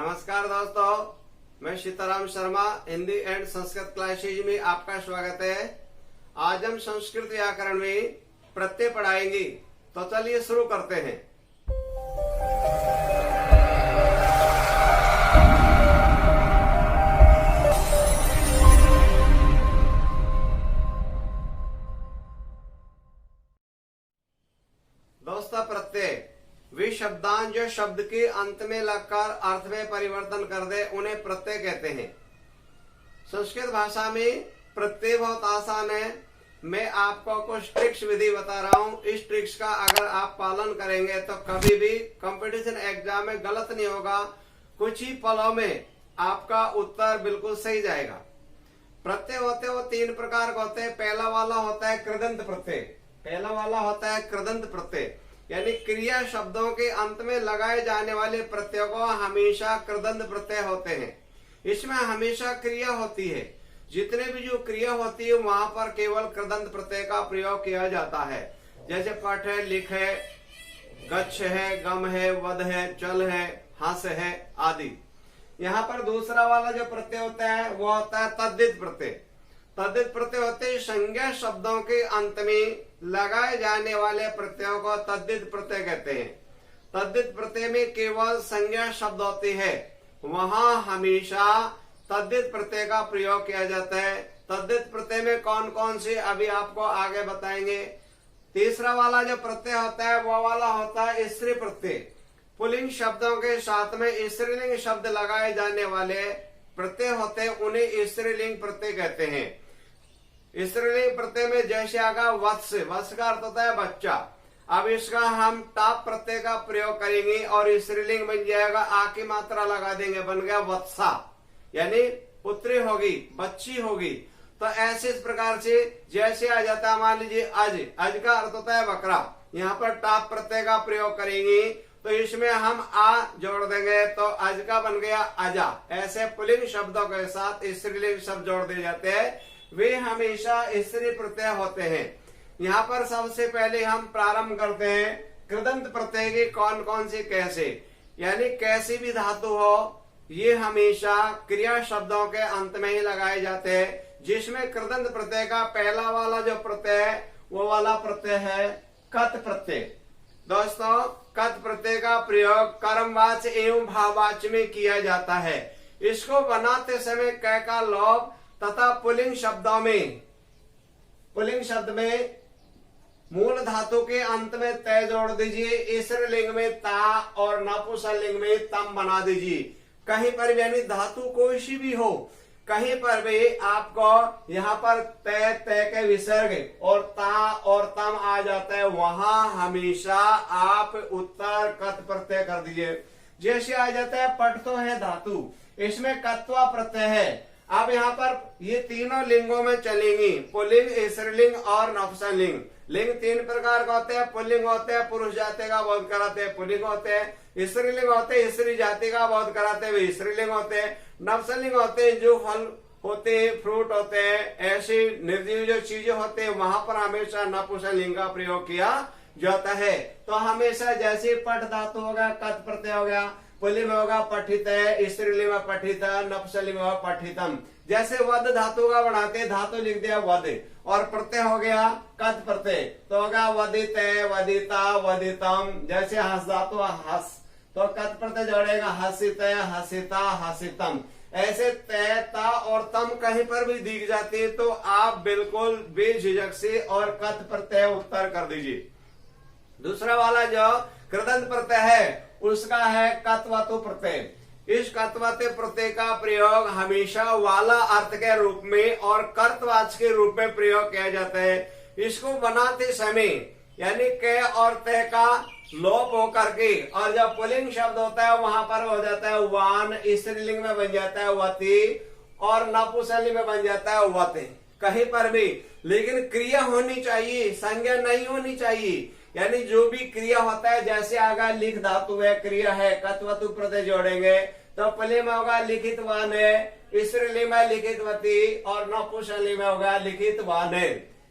नमस्कार दोस्तों, मैं सीताराम शर्मा हिंदी एंड संस्कृत क्लासेज में आपका स्वागत है। आज हम संस्कृत व्याकरण में प्रत्यय पढ़ाएंगे, तो चलिए शुरू करते हैं। दोस्तों, प्रत्यय वे शब्दांश जो शब्द के अंत में लगकर अर्थ में परिवर्तन कर दे उन्हें प्रत्यय कहते हैं। संस्कृत भाषा में प्रत्यय बहुत आसान है। मैं आपको कुछ ट्रिक्स विधि बता रहा हूँ। इस ट्रिक्स का अगर आप पालन करेंगे तो कभी भी कंपटीशन एग्जाम में गलत नहीं होगा। कुछ ही पलों में आपका उत्तर बिल्कुल सही जाएगा। प्रत्यय होते वो तीन प्रकार के होते हैं। पहला वाला होता है कृदंत प्रत्यय। पहला वाला होता है कृदंत प्रत्यय, यानी क्रिया शब्दों के अंत में लगाए जाने वाले प्रत्ययों को हमेशा कृदंत प्रत्यय होते हैं। इसमें हमेशा क्रिया होती है। जितने भी जो क्रिया होती है वहां पर केवल कृदंत प्रत्यय का प्रयोग किया जाता है। जैसे पठ है, लिख है, गच्छ है, गम है, वध है, चल है, हंस है आदि। यहाँ पर दूसरा वाला जो प्रत्यय होता है वो होता है तद्धित प्रत्यय। तद्धित प्रत्यय होते संज्ञा शब्दों के अंत में लगाए जाने वाले प्रत्ययों को तद्धित प्रत्यय कहते हैं। तद्धित प्रत्यय में केवल संज्ञा शब्द होती है, वहां हमेशा तद्धित प्रत्यय का प्रयोग किया जाता है। तद्धित प्रत्यय में कौन कौन से अभी आपको आगे बताएंगे। तीसरा वाला जो प्रत्यय होता है वो वाला होता है स्त्री प्रत्यय। पुल्लिंग शब्दों के साथ में स्त्रीलिंग शब्द लगाए जाने वाले प्रत्यय होते हैं, उन्हें स्त्रीलिंग प्रत्यय कहते हैं। स्त्रीलिंग प्रत्यय में जैसे आगा वत्स, वत्स का अर्थ होता है बच्चा। अब इसका हम टाप प्रत्यय का प्रयोग करेंगे और स्त्रीलिंग बन जाएगा, आ की मात्रा लगा देंगे, बन गया वत्सा, यानी पुत्री होगी, बच्ची होगी। तो ऐसे इस प्रकार से जैसे आ जाता है, मान लीजिए अज, अज का अर्थ होता है बकरा। यहाँ पर टाप प्रत्यय का प्रयोग करेंगे तो इसमें हम आ जोड़ देंगे तो अज का बन गया अजा। ऐसे पुल्लिंग शब्दों के साथ स्त्रीलिंग शब्द जोड़ दिए जाते हैं, वे हमेशा स्त्री प्रत्यय होते हैं। यहाँ पर सबसे पहले हम प्रारंभ करते हैं कृदंत प्रत्यय के कौन कौन से कैसे, यानी कैसी भी धातु हो ये हमेशा क्रिया शब्दों के अंत में ही लगाए जाते हैं। जिसमें कृदंत प्रत्यय का पहला वाला जो प्रत्यय है वो वाला प्रत्यय है कत प्रत्यय। दोस्तों, कत प्रत्यय का प्रयोग कर्मवाच्य एवं भाववाच्य में किया जाता है। इसको बनाते समय क का लोप तथा पुल्लिंग शब्दों में, पुल्लिंग शब्द में मूल धातु के अंत में तय जोड़ दीजिए। स्त्रीलिंग में ता और नपुंसकलिंग में तम बना दीजिए। कहीं पर भी यानी धातु कोई सी भी हो, कहीं पर भी आपको यहाँ पर तय तय के विसर्ग और ता और तम आ जाता है, वहां हमेशा आप उत्तर कत प्रत्यय कर दीजिए। जैसे आ जाता है पठ तो है धातु, इसमें कत्वा प्रत्यय है। अब यहाँ पर ये तीनों लिंगों में चलेंगी, पुल्लिंग, स्त्रीलिंग और नपुंसकलिंग। लिंग तीन प्रकार का होते हैं। पुल्लिंग होते हैं पुरुष जाति का बोध कराते हैं, पुल्लिंग होते हैं। स्त्रीलिंग होते हैं स्त्री जाति का बोध कराते हुए स्त्रीलिंग होते हैं। नपुंसकलिंग होते हैं जो फल होते हैं, फ्रूट होते हैं, ऐसी निर्जीव जो चीजें होते हैं, वहां पर हमेशा नपुंसकलिंग का प्रयोग किया जाता है। तो हमेशा जैसे पठ धातु होगा कत प्रत्यय हो गया, पुल्लिंग में होगा पठित है, स्त्रीलिंग में पठित, नपुंसकलिंग में होगा पठितम। जैसे वध धातु का बनाते धातु लिख दिया वध और प्रत्यय हो गया कत प्रत्यय, तो होगा वदित, वदिता, वदितम। जैसे हस धातु हस, तो कत प्रत्यय जोड़ेगा हसित, हसिता, हसितम। ऐसे तय, ता और तम कहीं पर भी दिख जाती है तो आप बिल्कुल बेझिझक से और कत प्रत्यय उत्तर कर दीजिए। दूसरा वाला जो कृदंत प्रत्यय है उसका है कत्वतु प्रत्यय। इस कत्वतु प्रत्यय का प्रयोग हमेशा वाला अर्थ के रूप में और कर्तवाच्य के रूप में प्रयोग किया जाता है। इसको बनाते समय यानी क और तय का लोप होकर के और जब पुल्लिंग शब्द होता है वहां पर हो जाता है वान, स्त्रीलिंग में बन जाता है वती और नपुंसकलिंग में बन जाता है वते कहीं पर भी। लेकिन क्रिया होनी चाहिए, संज्ञा नहीं होनी चाहिए। यानी जो भी क्रिया होता है, जैसे आगा लिख धातु है, क्रिया है, कत्वतु प्रत्यय जोड़ेंगे तो पुल्लिंग में होगा लिखित वान है, स्त्रीलिंग में लिखित वती और नपुंसकलिंग में होगा लिखित वान है।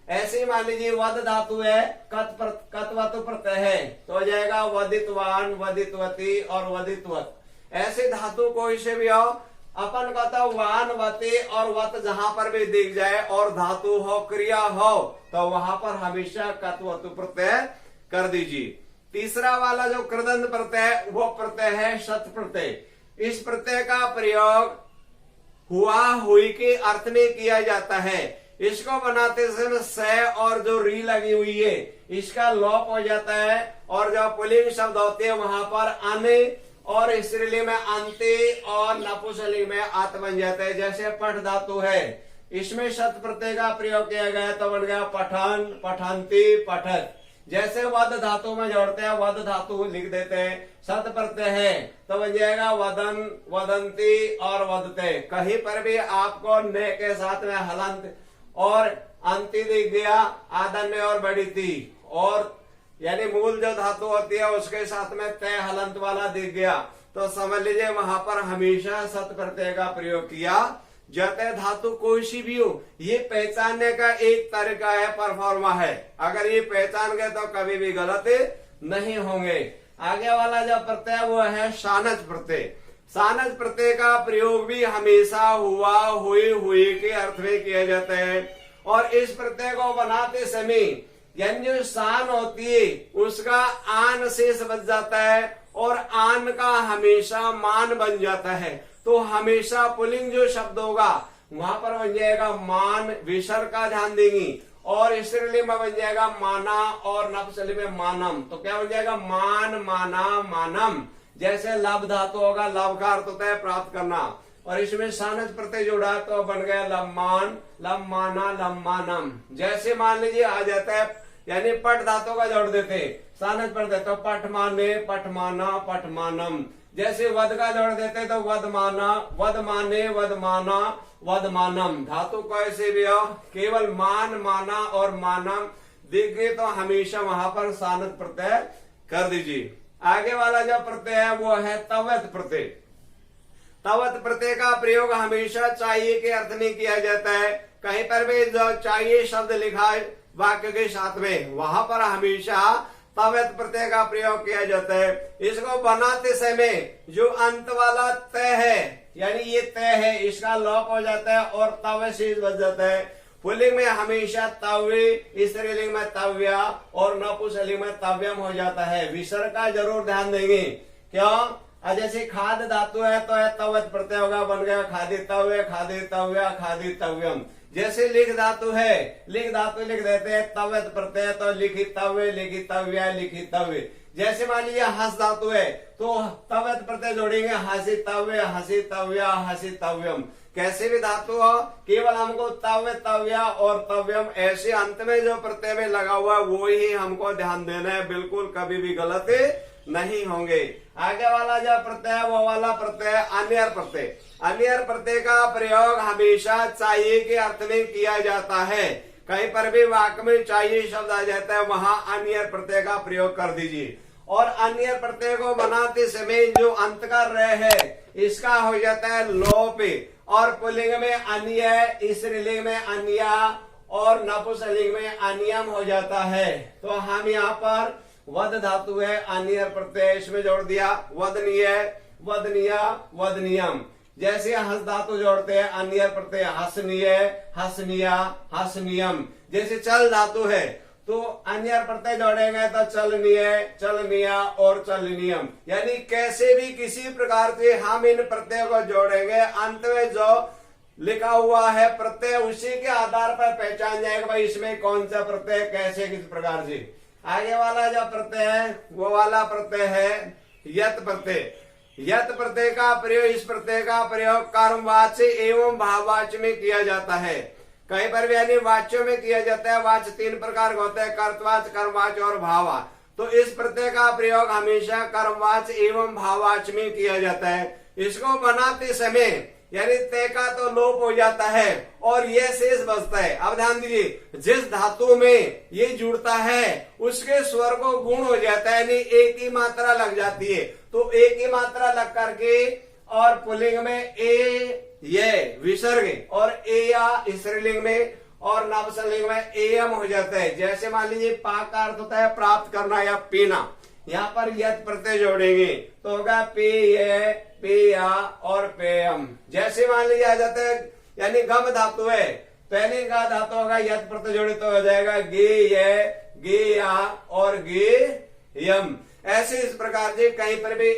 ऐसे ही मान लीजिए वध धातु है, कत्वतु प्रत्यय है तो हो जाएगा वदितवान, वदितवती और वदितवत। ऐसे धातु कोई से भी हो, अपन कहता वान वते और वत जहां पर भी दिख जाए और धातु हो क्रिया हो तो वहां पर हमेशा कत्वतु प्रत्यय कर दीजिए। तीसरा वाला जो कृदंत प्रत्यय वो प्रत्यय है शत प्रत्यय। इस प्रत्यय का प्रयोग हुआ हुई के अर्थ में किया जाता है। इसको बनाते समय से और जो री लगी हुई है इसका लोप हो जाता है और जो पुल्लिंग शब्द होते हैं वहां पर अने और स्त्रीलिंग में अंते और नपुंसकलिंग में आत बन जाता है। जैसे पठ धातु है, इसमें शत प्रत्यय का प्रयोग किया गया तो बन गया पठन, पठंती, पठत। जैसे वद धातु में जोड़ते हैं, वद धातु लिख देते हैं, शत प्रत्यय है तो बन जाएगा वदन, वदंती और वदते। कहीं पर भी आपको ने के साथ में हलंत और अंति दिख गया, आदन्य और बड़ी ती, और यानी मूल जो धातु होती है उसके साथ में तय हलंत वाला दिख गया तो समझ लीजिए वहां पर हमेशा सत प्रत्यय का प्रयोग किया जाता है। धातु कोई सी भी हो, ये पहचानने का एक तरीका है, परफॉर्मा है। अगर ये पहचान गए तो कभी भी गलत नहीं होंगे। आगे वाला जो प्रत्यय वो है सानज प्रत्यय। सानज प्रत्यय का प्रयोग भी हमेशा हुआ, हुई, हुई के अर्थ में किया जाता है और इस प्रत्यय को बनाते समय यानी जो शान होती है उसका आन शेष बच जाता है और आन का हमेशा मान बन जाता है। तो हमेशा पुल्लिंग जो शब्द होगा वहां पर बन जाएगा मान, विसर्ग का ध्यान देंगी, और स्त्रीलिंग में बन जाएगा माना और नपुंसकलिंग में मानम। तो क्या बन जाएगा मान, माना, मानम। जैसे लब धातु होगा, लब का अर्थ होता है प्राप्त करना और इसमें सानज प्रत्यय जोड़ा तो बन गया लम्मान, लम्माना, लम्मानम। जैसे मान लीजिए आ जाता है यानी पट धातु का जोड़ देते सानज प्रत्यय तो पठमाने, पठमाना, पठमानम। जैसे वद का जोड़ देते तो वदमाना, वदमाने, वदमाना, वदमानम। धातु कैसे भी हो, केवल मान, माना और मानम दिख गए तो हमेशा वहां पर सानज प्रत्यय कर दीजिए। आगे वाला जो प्रत्यय है वो है तवत प्रत्यय। तवत प्रत्यय का प्रयोग हमेशा चाहिए के अर्थ में किया जाता है। कहीं पर भी जो चाहिए शब्द लिखा है वाक्य के साथ में वहां पर हमेशा तवत प्रत्यय का प्रयोग किया जाता है। इसको बनाते समय जो अंत वाला तय है यानी ये तय है इसका लोप हो जाता है और तव शेष बच जाता है। पुल्लिंग में हमेशा तव्य, स्त्रीलिंग में तव्या और नपुंसकलिंग में तव्यम हो जाता है। विसर्ग का जरूर ध्यान देंगे। क्यों? जैसे खाद धातु है तो तवत प्रत्यय होगा, बन गया खादितव्य, खादितव्या, खादितव्यम। जैसे लिख धातु है, लिख धातु लिख देते हैं तवत प्रत्यय तो लिखितव्य, लिखितव्या, लिखितव्य। जैसे मान लीजिए हस धातु है तो तवत प्रत्यय जोड़ेंगे हसितव्य, हसितव्या, हसितव्यम। कैसे भी धातु हो केवल हमको तव्य, तव्या और तव्यम ऐसे अंत में जो प्रत्यय में लगा हुआ वो ही हमको ध्यान देना है, बिल्कुल कभी भी गलत नहीं होंगे। आगे वाला जो प्रत्यय वो वाला प्रत्यय अन्यर प्रत्यय। अन्यर प्रत्यय का प्रयोग हमेशा चाहिए के अर्थ में किया जाता है। कहीं पर भी वाक्य में चाहिए शब्द आ जाता है वहां अन्यर प्रत्यय का प्रयोग कर दीजिए। और अन्यर प्रत्यय को बनाते समय जो अंत का रह है इसका हो जाता है लोप और पुल्लिंग में अन्य, स्त्रीलिंग में अन्या और नपुंसकलिंग में अनियम हो जाता है। तो हम यहाँ पर वद धातु है अन्यर प्रत्यय इसमें जोड़ दिया वदनीय, वदनिया, वदनियम। जैसे हस धातु जोड़ते हैं अन्यर प्रत्यय हसनीय, हसनिया, हसनियम। जैसे चल धातु है तो अन्यर प्रत्यय जोड़ेंगे तो चलनीय, चलनिया और चलनियम। यानी कैसे भी किसी प्रकार से हम इन प्रत्ययों को जोड़ेंगे अंत में जो लिखा हुआ है प्रत्यय उसी के आधार पर पहचान जाएगा भाई इसमें कौन सा प्रत्यय कैसे किस प्रकार से। आगे वाला जो प्रत्यय है वो वाला प्रत्यय है यत प्रत्यय। यत प्रत्यय का प्रयोग, इस प्रत्यय का प्रयोग कर्मवाच्य एवं भाववाच्य में किया जाता है। कहीं पर भी यानी वाच्यों में किया जाता है। वाच्य तीन प्रकार का होता है, कर्तवाच्य, कर्मवाच्य और भाववाच्य। तो इस प्रत्यय का प्रयोग हमेशा कर्मवाच्य एवं भाववाच्य में किया जाता है। इसको बनाते समय यानी तय का तो लोप हो जाता है और यह शेष बचता है। अब ध्यान दीजिए जिस धातु में ये जुड़ता है उसके स्वर को गुण हो जाता है यानी एक ही मात्रा लग जाती है। तो एक ही मात्रा लग करके और पुल्लिंग में ए ये विसर्ग और ए या स्त्रीलिंग में और नपुंसकलिंग में एयम हो जाता है। जैसे मान लीजिए पा का अर्थ होता है प्राप्त करना या पीना, यहाँ पर यत प्रत्यय जोड़ेंगे तो होगा पेय, पिया और पेयम। जैसे मान लीजिए आ जाता है, यानी गम धातु है, पहले का धातु होगा यत प्रत्यय जोड़ित हो जाएगा गेय, गेया और गेयम। ऐसे इस प्रकार से कहीं पर भी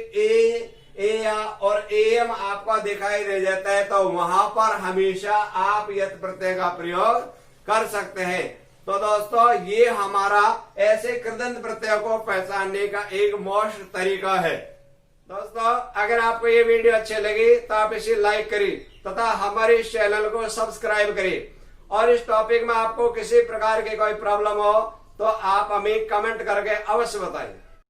एया और एयम आपको दिखाई दे जाता है तो वहां पर हमेशा आप यत प्रत्यय का प्रयोग कर सकते हैं। तो दोस्तों ये हमारा ऐसे कृदंत प्रत्यय को पहचानने का एक मोस्ट तरीका है। दोस्तों अगर आपको ये वीडियो अच्छी लगी तो आप इसे लाइक करिए तथा हमारे इस चैनल को सब्सक्राइब करिए, और इस टॉपिक में आपको किसी प्रकार की कोई प्रॉब्लम हो तो आप हमें कमेंट करके अवश्य बताइए।